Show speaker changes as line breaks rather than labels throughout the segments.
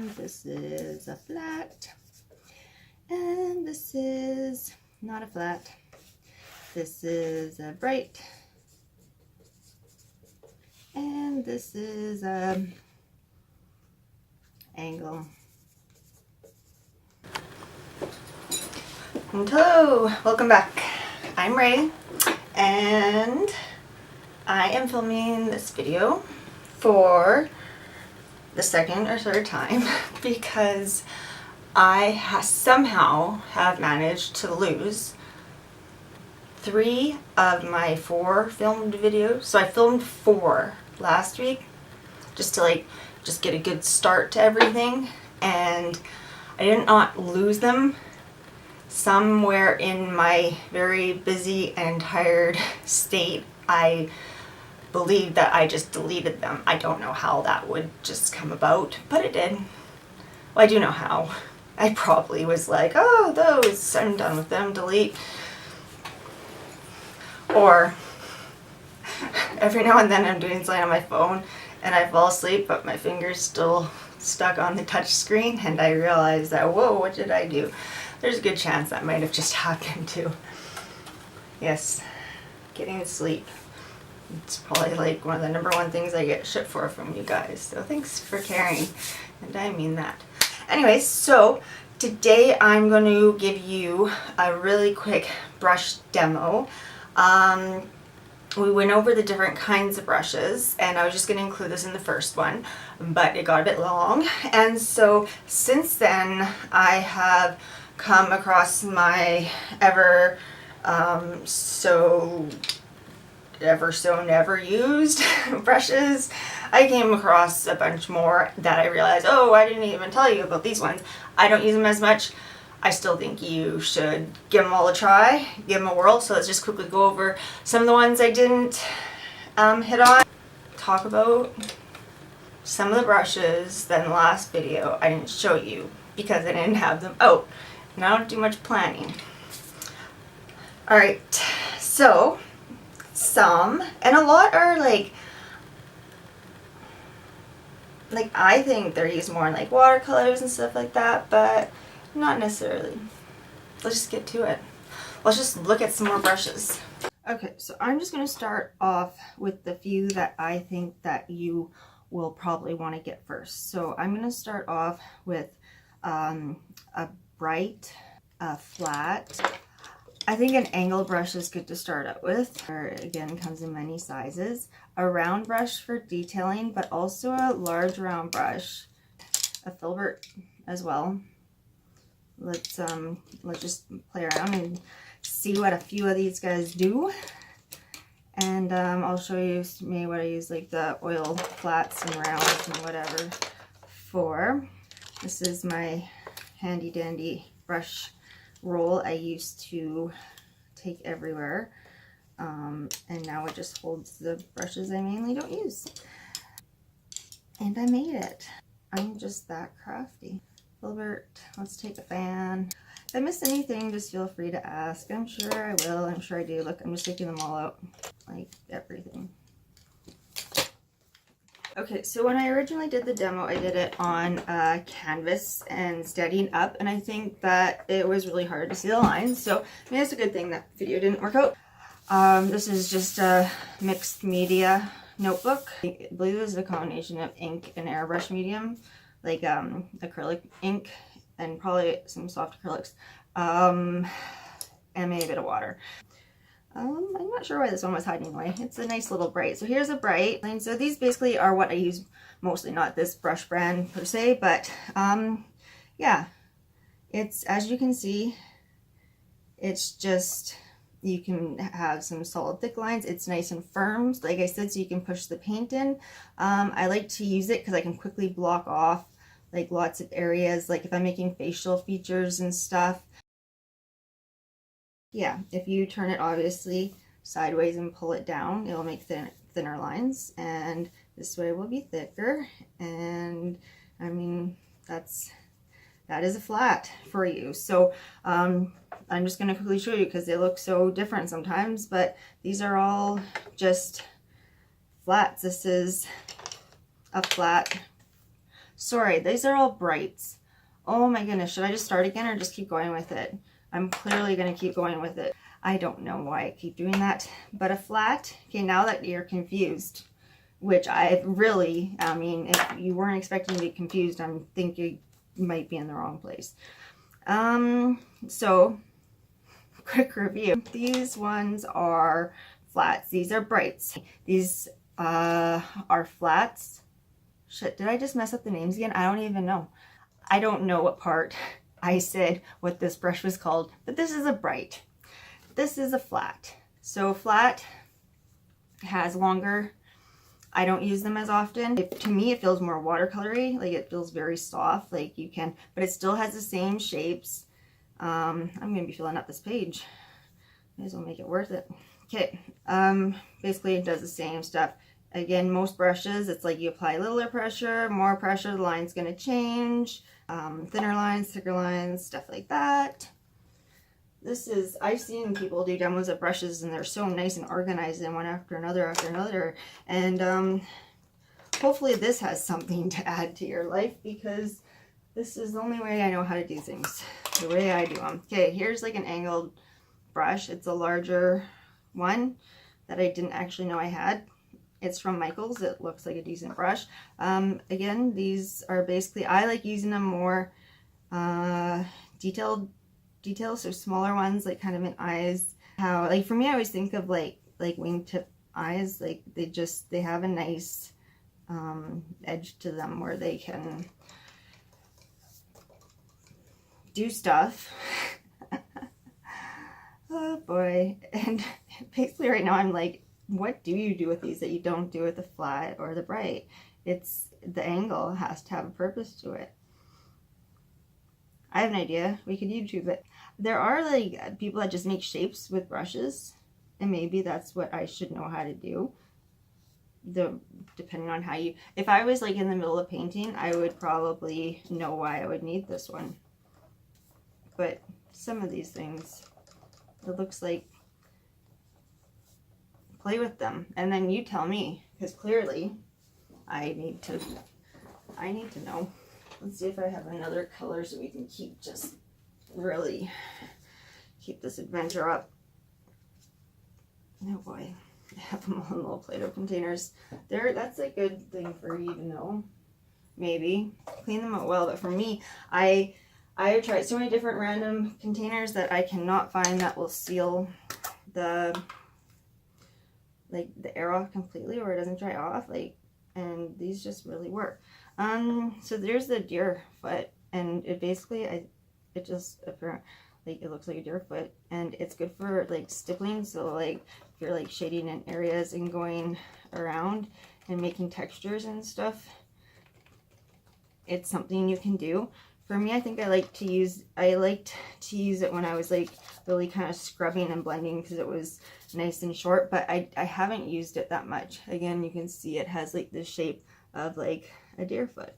And this is a flat. And this is not a flat. This is a bright. And this is a angle. And hello, welcome back. I'm Ray, and I am filming this video for the second or third time because I somehow have managed to lose 3 of my 4 filmed videos. So I filmed 4 last week just to just get a good start to everything, and I did not lose them. Somewhere in my very busy and tired state, I believe that I just deleted them. I don't know how that would just come about, but it did. Well, I do know how. I probably was like, oh, those, I'm done with them, delete. Or every now and then I'm doing something on my phone and I fall asleep, but my finger's still stuck on the touch screen, and I realize that, whoa, what did I do? There's a good chance that might have just happened too. Yes, getting to sleep. It's probably like one of the #1 things I get shit for from you guys. So thanks for caring, and I mean that. Anyways, so today I'm going to give you a really quick brush demo. We went over the different kinds of brushes, and I was just going to include this in the first one, but it got a bit long. And so since then I have come across my ever so never used brushes. I came across a bunch more that I realized, oh, I didn't even tell you about these ones. I don't use them as much. I still think you should give them all a try, give them a whirl. So let's just quickly go over some of the ones I didn't hit on. Talk about some of the brushes that in the last video I didn't show you because I didn't have them out. And I don't do much planning. Alright, so some, and a lot are like I think they're used more in like watercolors and stuff like that, but not necessarily. Let's just get to it. Let's just look at some more brushes. Okay, so I'm just going to start off with the few that I think that you will probably want to get first. So I'm going to start off with a bright, flat. I think an angle brush is good to start out with. Again, comes in many sizes. A round brush for detailing, but also a large round brush. A filbert as well. Let's just play around and see what a few of these guys do. And I'll show you maybe what I use, like the oil flats and rounds and whatever for. This is my handy dandy brush roll I used to take everywhere, and now it just holds the brushes I mainly don't use. And I made it. I'm just that crafty. Filbert, let's take a fan. If I missed anything, just feel free to ask. I'm sure I will. I'm sure I do. Look, I'm just taking them all out, like everything. Okay, so when I originally did the demo, I did it on canvas and steadying up, and I think that it was really hard to see the lines, so maybe it's a good thing that video didn't work out. This is just a mixed media notebook. I believe it was a combination of ink and airbrush medium, like acrylic ink and probably some soft acrylics, and maybe a bit of water. I'm not sure why this one was hiding away. It's a nice little bright. So here's a bright. And so these basically are what I use mostly, not this brush brand per se, but yeah, it's, as you can see, it's just, you can have some solid thick lines. It's nice and firm, like I said, so you can push the paint in. I like to use it because I can quickly block off like lots of areas, like if I'm making facial features and stuff. Yeah, if you turn it obviously sideways and pull it down, it'll make thinner lines, and this way will be thicker. And I mean, that is a flat for you. So I'm just going to quickly show you because they look so different sometimes, but these are all just flats. This is a flat Sorry, these are all brights. Oh my goodness, should I just start again or just keep going with it? I'm clearly going to keep going with it. I don't know why I keep doing that. But a flat, okay, now that you're confused, which I really, I mean, if you weren't expecting to be confused, I'm thinking you might be in the wrong place. So, quick review. These ones are flats. These are brights. These are flats. Shit, did I just mess up the names again? I don't even know. I don't know what part I said what this brush was called, but this is a bright. This is a flat. So flat has longer. I don't use them as often. To me, it feels more watercolory. Like it feels very soft. Like you can, but it still has the same shapes. I'm gonna be filling up this page. May as well make it worth it. Okay. Basically, it does the same stuff. Again, most brushes, it's like you apply littler pressure, more pressure, the line's gonna change. Thinner lines, thicker lines, stuff like that. This is, I've seen people do demos of brushes and they're so nice and organized and one after another. And hopefully this has something to add to your life because this is the only way I know how to do things, the way I do them. Okay, here's like an angled brush. It's a larger one that I didn't actually know I had. It's from Michaels. It looks like a decent brush. Again, these are basically, I like using them more details, so smaller ones, like kind of in eyes. How, like for me, I always think of like wingtip eyes. Like they have a nice edge to them where they can do stuff. Oh boy. And basically right now I'm like, what do you do with these that you don't do with the flat or the bright? It's the angle has to have a purpose to it. I have an idea. We could YouTube it. There are like people that just make shapes with brushes, and maybe that's what I should know how to do. Depending on how you, if I was like in the middle of painting, I would probably know why I would need this one. But some of these things, it looks like, play with them and then you tell me, because clearly I need to know. Let's see if I have another color so we can keep just really keep this adventure up. Oh boy, I have them all in little Play-Doh containers. That's a good thing for you to know. Maybe clean them out well, but for me, I have tried so many different random containers that I cannot find that will seal the air off completely, or it doesn't dry off, and these just really work. So there's the deer foot, and it basically, it just it looks like a deer foot, and it's good for like stippling. So like if you're like shading in areas and going around and making textures and stuff, it's something you can do. For me, I think I liked to use it when I was like really kind of scrubbing and blending because it was nice and short, but I haven't used it that much. Again, you can see it has like the shape of like a deer foot.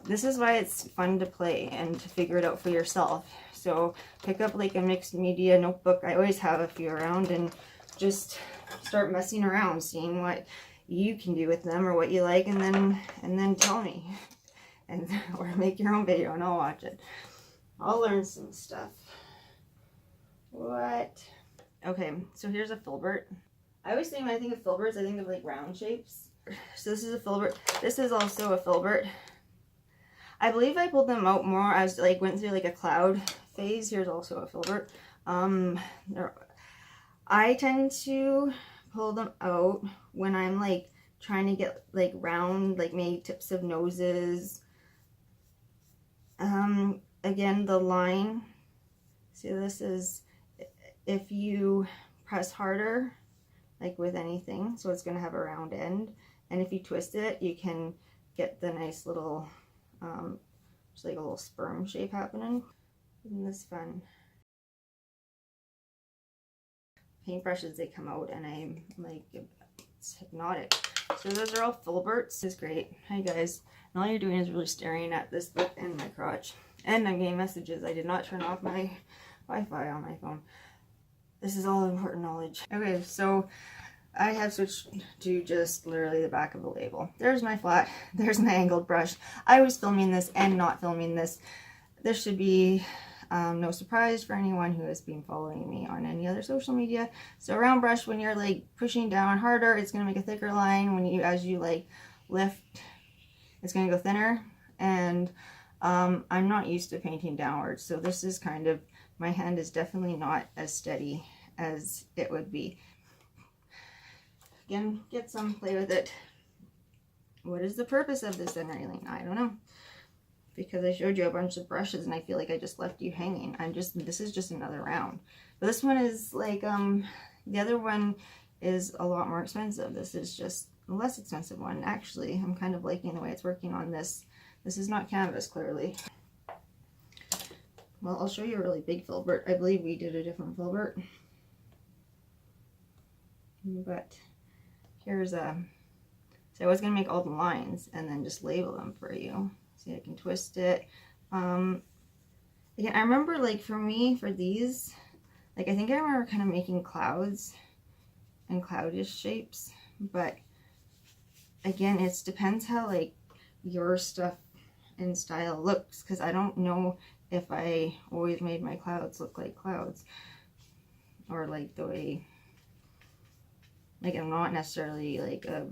This is why it's fun to play and to figure it out for yourself. So pick up like a mixed media notebook. I always have a few around, and just start messing around, seeing what you can do with them or what you like, and then tell me. Or make your own video and I'll watch it. I'll learn some stuff. What? Okay, so here's a filbert. I always think when I think of filberts, I think of like round shapes. So this is a filbert. This is also a filbert. I believe I pulled them out more as like went through like a cloud phase. Here's also a filbert. I tend to pull them out when I'm like trying to get like round, like maybe tips of noses. Again, the line, see, this is, if you press harder, like with anything, so it's going to have a round end, and if you twist it, you can get the nice little, just like a little sperm shape happening. Isn't this fun? Paintbrushes, they come out, and I'm like, it's hypnotic. So those are all filberts. This is great. Hi guys. And all you're doing is really staring at this book and my crotch. And I'm getting messages. I did not turn off my Wi-Fi on my phone. This is all important knowledge. Okay, so I have switched to just literally the back of the label. There's my flat, there's my angled brush. I was filming this and not filming this. This should be no surprise for anyone who has been following me on any other social media. So a round brush, when you're like pushing down harder, it's going to make a thicker line. When you, as you like lift, it's going to go thinner. And I'm not used to painting downwards, so this is kind of, my hand is definitely not as steady as it would be. Again, get some, play with it. What is the purpose of this then, Raylene? I don't know. Because I showed you a bunch of brushes and I feel like I just left you hanging. This is just another round. But this one is like, the other one is a lot more expensive. This is just a less expensive one. Actually, I'm kind of liking the way it's working on this. This is not canvas, clearly. Well, I'll show you a really big filbert. I believe we did a different filbert. But here's a, so I was going to make all the lines and then just label them for you. See, I can twist it. Again, I remember, like, for me, for these, like, I think I remember kind of making clouds and cloudish shapes. But again, it depends how, like, your stuff and style looks, because I don't know if I always made my clouds look like clouds, or like the way, like, I'm not necessarily like a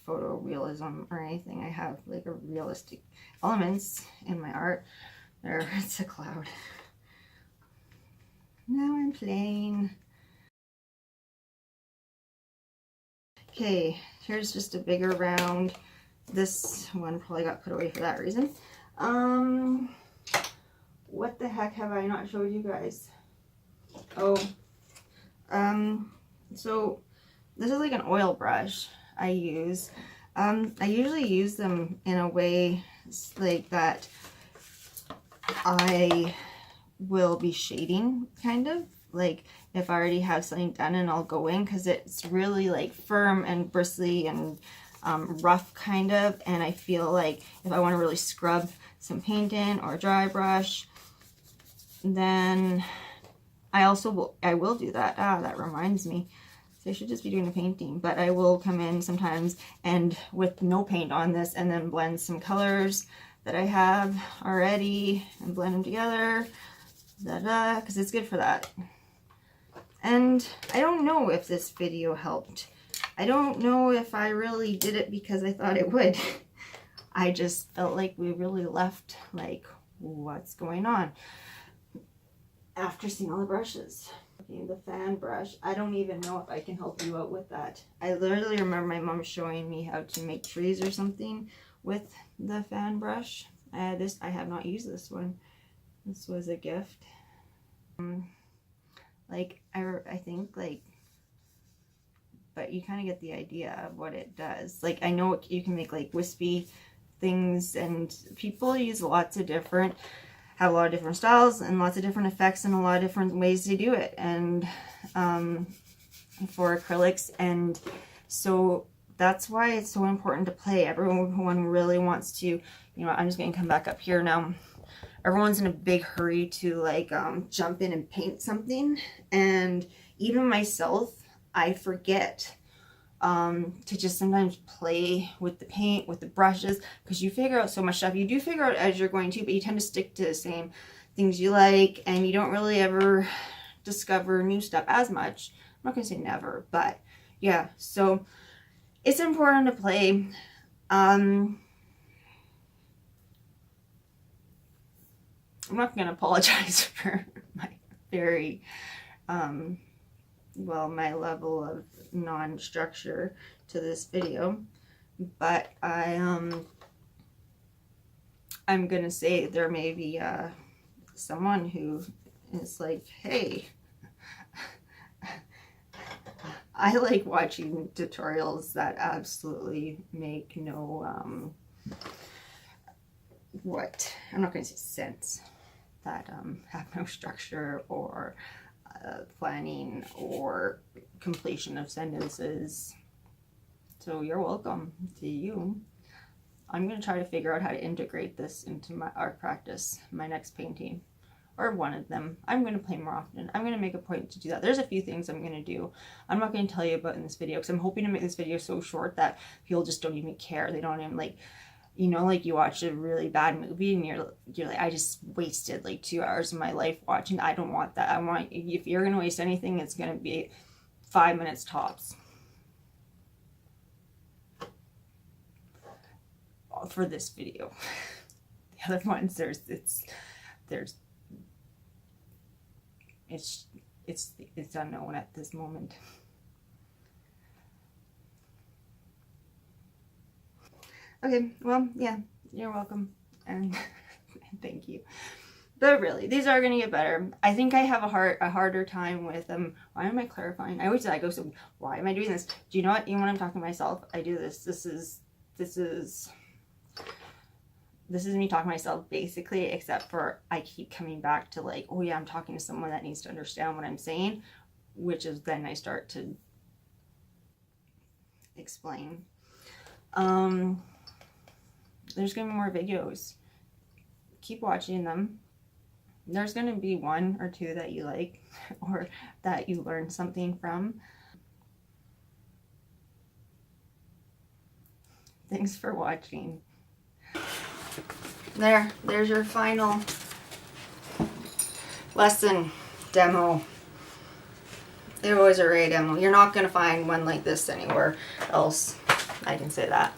photorealism or anything. I have like a realistic elements in my art. There, it's a cloud. Now I'm playing. Okay, here's just a bigger round. This one probably got put away for that reason. What the heck have I not showed you guys? Oh, so this is like an oil brush I use. I usually use them in a way like that I will be shading, kind of. Like if I already have something done and I'll go in, because it's really like firm and bristly and rough kind of, and I feel like if I want to really scrub some paint in or dry brush, then I will do that. That reminds me. So I should just be doing a painting, but I will come in sometimes and with no paint on this and then blend some colors that I have already and blend them together, because it's good for that. And I don't know if this video helped. I don't know if I really did it because I thought it would. I just felt like we really left, like, what's going on after seeing all the brushes. Okay, the fan brush, I don't even know if I can help you out with that. I literally remember my mom showing me how to make trees or something with the fan brush. I have not used this one. This was a gift. Like, I think, like, but you kind of get the idea of what it does. Like, I know you can make like wispy things, and people use lots of different, have a lot of different styles and lots of different effects and a lot of different ways to do it, and for acrylics. And so that's why it's so important to play. Everyone really wants to, you know, I'm just going to come back up here now. Everyone's in a big hurry to like jump in and paint something, and even myself, I forget to just sometimes play with the paint, with the brushes, because you figure out so much stuff. You do figure out as you're going to, but you tend to stick to the same things you like, and you don't really ever discover new stuff as much. I'm not going to say never, but yeah, so it's important to play. I'm not going to apologize for my very, well, my level of non-structure to this video, but I'm gonna say there may be someone who is like, hey, I like watching tutorials that absolutely make no I'm not gonna say sense, that have no structure or planning or completion of sentences. So you're welcome to you. I'm going to try to figure out how to integrate this into my art practice, my next painting. or one of them. I'm going to play more often. I'm going to make a point to do that. There's a few things I'm going to do. I'm not going to tell you about in this video because I'm hoping to make this video so short that people just don't even care. They don't even like, you know, like you watch a really bad movie and you're like, I just wasted like 2 hours of my life watching. I don't want that. I want, if you're going to waste anything, it's going to be 5 minutes tops. For this video. The other ones, it's unknown at this moment. Okay, well, yeah, you're welcome, and thank you. But really, these are gonna get better. I think I have a harder time with them. Why am I clarifying? I always say, I go, so why am I doing this? Do you know what? Even when I'm talking to myself, I do this. This is me talking to myself basically, except for I keep coming back to like, oh yeah, I'm talking to someone that needs to understand what I'm saying, which is then I start to explain. There's gonna be more videos. Keep watching them. There's gonna be 1 or 2 that you like or that you learn something from. Thanks for watching. There's your final lesson demo. There was a Ray demo. You're not going to find one like this anywhere else. I can say that.